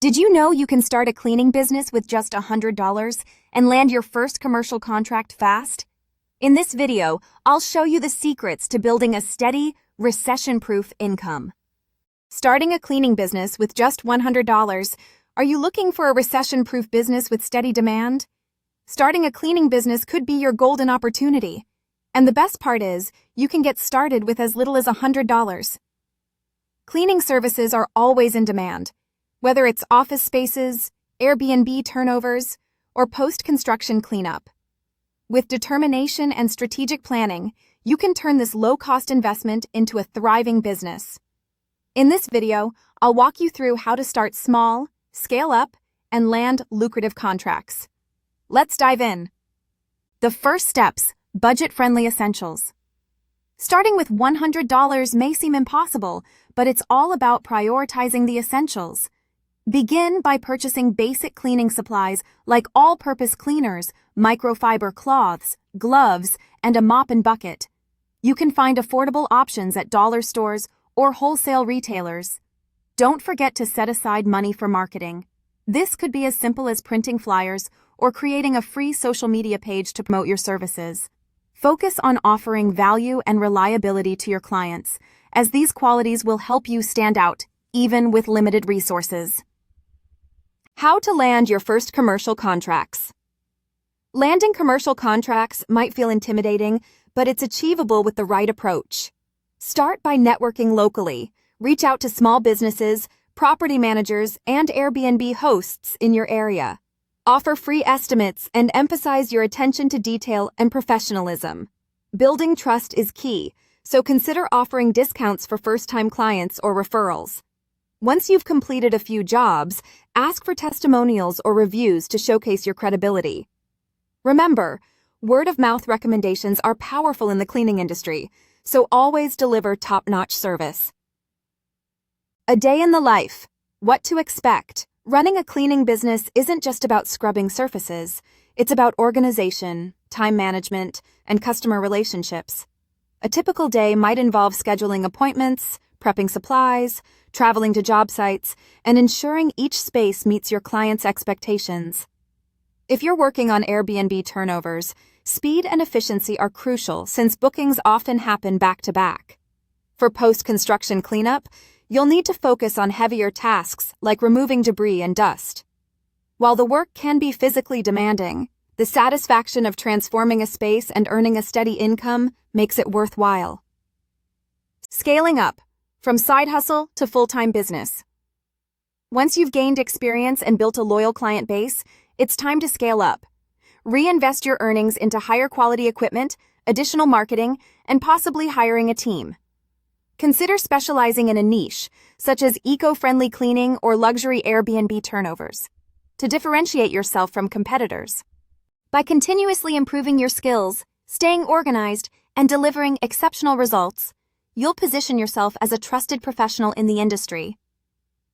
Did you know you can start a cleaning business with just $100 and land your first commercial contract fast? In this video, I'll show you the secrets to building a steady, recession-proof income. Starting a cleaning business with just $100, are you looking for a recession-proof business with steady demand? Starting a cleaning business could be your golden opportunity. And the best part is, you can get started with as little as $100. Cleaning services are always in demand. Whether it's office spaces, Airbnb turnovers, or post-construction cleanup. With determination and strategic planning, you can turn this low-cost investment into a thriving business. In this video, I'll walk you through how to start small, scale up, and land lucrative contracts. Let's dive in. The first steps: budget-friendly essentials. Starting with $100 may seem impossible, but it's all about prioritizing the essentials. Begin by purchasing basic cleaning supplies like all-purpose cleaners, microfiber cloths, gloves, and a mop and bucket. You can find affordable options at dollar stores or wholesale retailers. Don't forget to set aside money for marketing. This could be as simple as printing flyers or creating a free social media page to promote your services. Focus on offering value and reliability to your clients, as these qualities will help you stand out, even with limited resources. How to land your first commercial contracts. Landing commercial contracts might feel intimidating, but it's achievable with the right approach. Start by networking locally. Reach out to small businesses, property managers, and Airbnb hosts in your area. Offer free estimates and emphasize your attention to detail and professionalism. Building trust is key, so consider offering discounts for first-time clients or referrals. Once you've completed a few jobs, ask for testimonials or reviews to showcase your credibility. Remember, word-of-mouth recommendations are powerful in the cleaning industry, so always deliver top-notch service. A day in the life. What to expect. Running a cleaning business isn't just about scrubbing surfaces. It's about organization, time management, and customer relationships. A typical day might involve scheduling appointments, prepping supplies, traveling to job sites, and ensuring each space meets your clients' expectations. If you're working on Airbnb turnovers, speed and efficiency are crucial since bookings often happen back-to-back. For post-construction cleanup, you'll need to focus on heavier tasks like removing debris and dust. While the work can be physically demanding, the satisfaction of transforming a space and earning a steady income makes it worthwhile. Scaling up. From side hustle to full-time business. Once you've gained experience and built a loyal client base, it's time to scale up. Reinvest your earnings into higher quality equipment, additional marketing, and possibly hiring a team. Consider specializing in a niche, such as eco-friendly cleaning or luxury Airbnb turnovers, to differentiate yourself from competitors. By continuously improving your skills, staying organized, and delivering exceptional results, you'll position yourself as a trusted professional in the industry.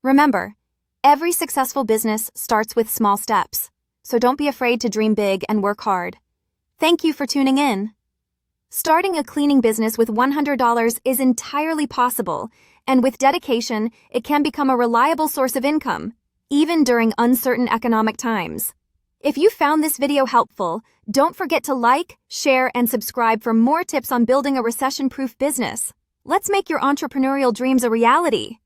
Remember, every successful business starts with small steps, so don't be afraid to dream big and work hard. Thank you for tuning in. Starting a cleaning business with $100 is entirely possible, and with dedication, it can become a reliable source of income, even during uncertain economic times. If you found this video helpful, don't forget to like, share, and subscribe for more tips on building a recession-proof business. Let's make your entrepreneurial dreams a reality.